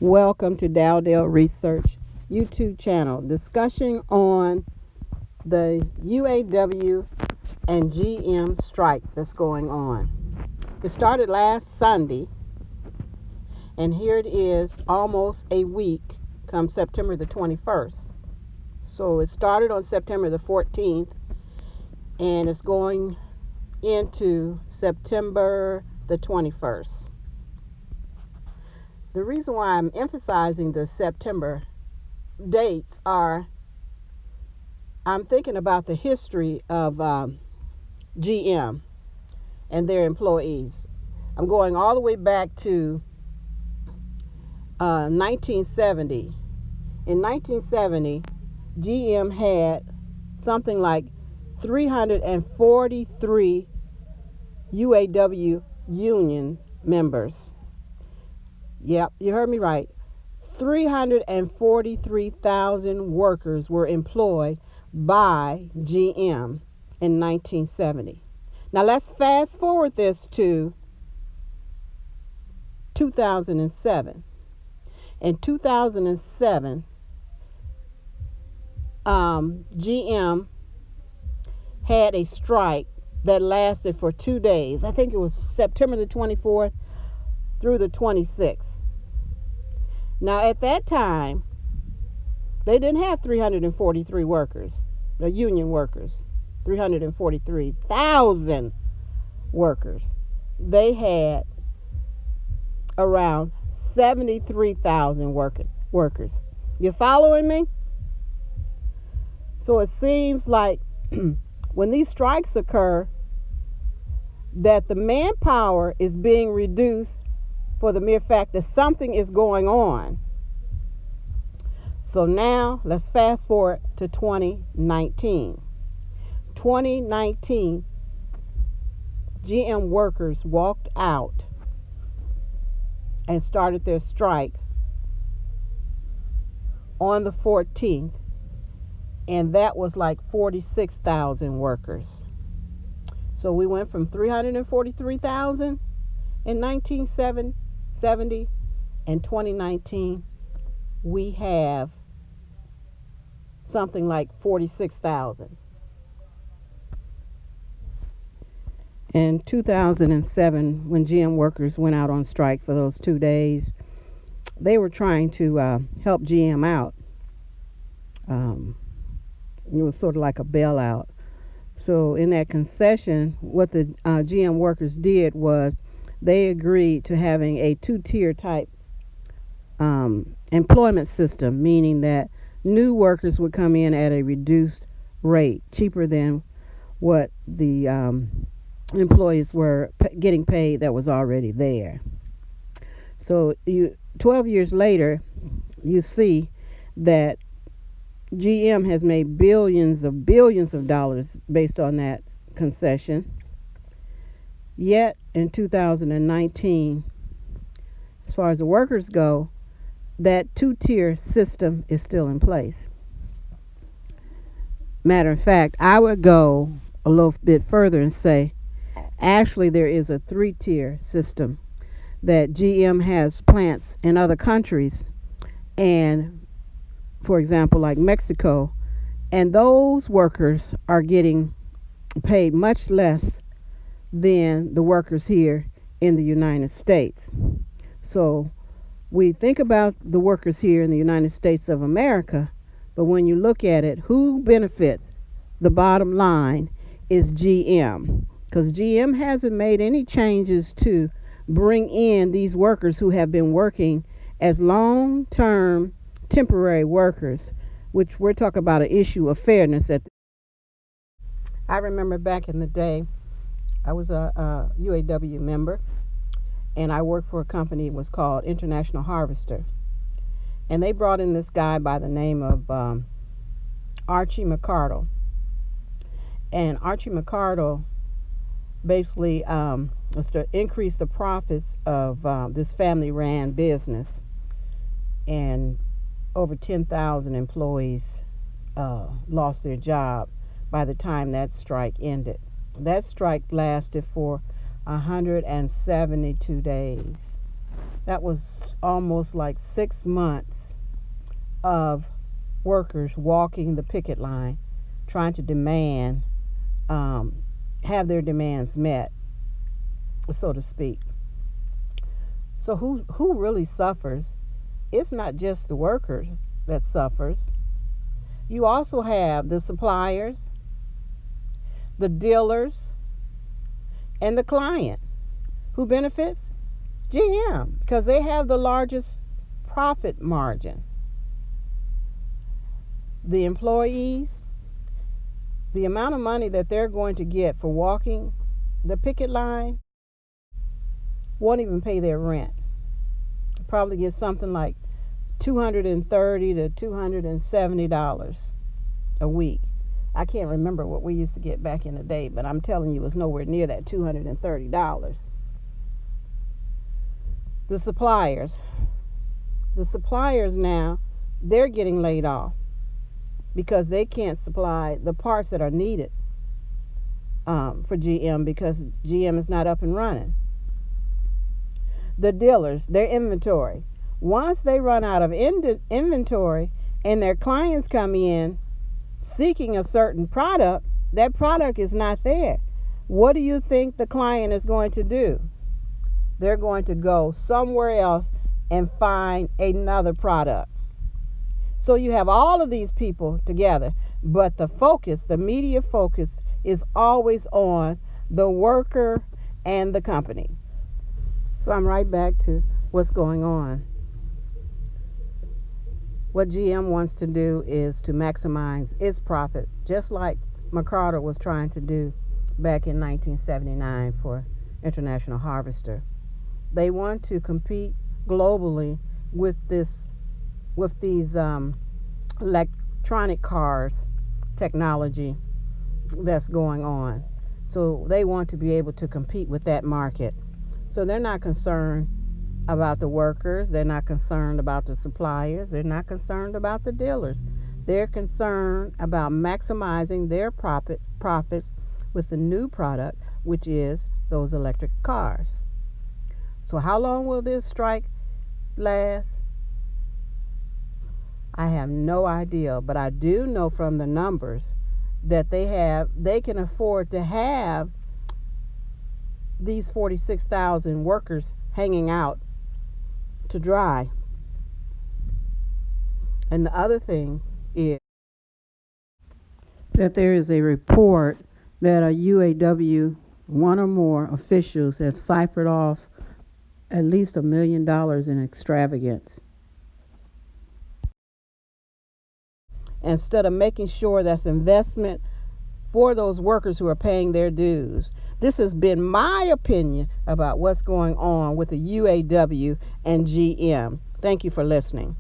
Welcome to Dowdell Research YouTube channel. Discussion on the UAW and GM strike that's going on. It started last Sunday, and here it is almost a week come September the 21st. So it started on September the 14th, and it's going into September the 21st. The reason why I'm emphasizing the September dates are I'm thinking about the history of GM and their employees. I'm going all the way back to 1970. In 1970, GM had something like 343 UAW union members. Yep, you heard me right. 343,000 workers were employed by GM in 1970. Now let's fast forward this to 2007. In 2007, GM had a strike that lasted for 2 days. I think it was September the 24th through the 26th. Now, at that time, they didn't have 343 workers, the union workers, 343,000 workers. They had around 73,000 workers. You following me? So it seems like when these strikes occur, that the manpower is being reduced for the mere fact that something is going on. So now let's fast forward to 2019. 2019, GM workers walked out and started their strike on the 14th, and that was like 46,000 workers. So we went from 343,000 in 1970, and 2019 we have something like 46,000. In 2007, when GM workers went out on strike for those 2 days, they were trying to help GM out. It was sort of like a bailout. So in that concession, what the GM workers did was they agreed to having a two-tier type employment system, meaning that new workers would come in at a reduced rate, cheaper than what the employees were getting paid that was already there. So 12 years later, you see that GM has made billions of dollars based on that concession. Yet in 2019, as far as the workers go, that two-tier system is still in place. Matter of fact, I would go a little bit further and say, actually, there is a three-tier system that GM has plants in other countries, and for example, like Mexico, and those workers are getting paid much less than the workers here in the United States. So we think about the workers here in the United States of America, but when you look at it, who benefits? The bottom line is GM, because GM hasn't made any changes to bring in these workers who have been working as long-term temporary workers, which we're talking about an issue of fairness. I remember back in the day, I was a UAW member, and I worked for a company that was called International Harvester, and they brought in this guy by the name of Archie McCardle, and Archie McCardle basically was to increase the profits of this family-ran business, and over 10,000 employees lost their job by the time that strike ended. That strike lasted for 172 days. That was almost like 6 months of workers walking the picket line, trying to demand, have their demands met, so to speak. So who really suffers? It's not just the workers that suffers. You also have the suppliers, the dealers, and the client. Who benefits? GM, because they have the largest profit margin. The employees, the amount of money that they're going to get for walking the picket line won't even pay their rent. Probably get something like $230 to $270 a week. I can't remember what we used to get back in the day, but I'm telling you, it's nowhere near that $230. The suppliers now, they're getting laid off because they can't supply the parts that are needed for GM, because GM is not up and running. The dealers, their inventory. Once they run out of inventory and their clients come in seeking a certain product, that product is not there. What do you think the client is going to do? They're going to go somewhere else and find another product. So you have all of these people together, but the media focus is always on the worker and the company. So I'm right back to what's going on. What GM wants to do is to maximize its profit, just like McCarter was trying to do back in 1979 for International Harvester. They want to compete globally with these electronic cars technology that's going on. So they want to be able to compete with that market. So they're not concerned about the workers, they're not concerned about the suppliers, they're not concerned about the dealers. They're concerned about maximizing their profits with the new product, which is those electric cars. So how long will this strike last? I have no idea, but I do know from the numbers that they can afford to have these 46,000 workers hanging out to dry. And the other thing is that there is a report that a UAW, one or more officials, have ciphered off at least $1 million in extravagance, instead of making sure that's investment for those workers who are paying their dues. This has been my opinion about what's going on with the UAW and GM. Thank you for listening.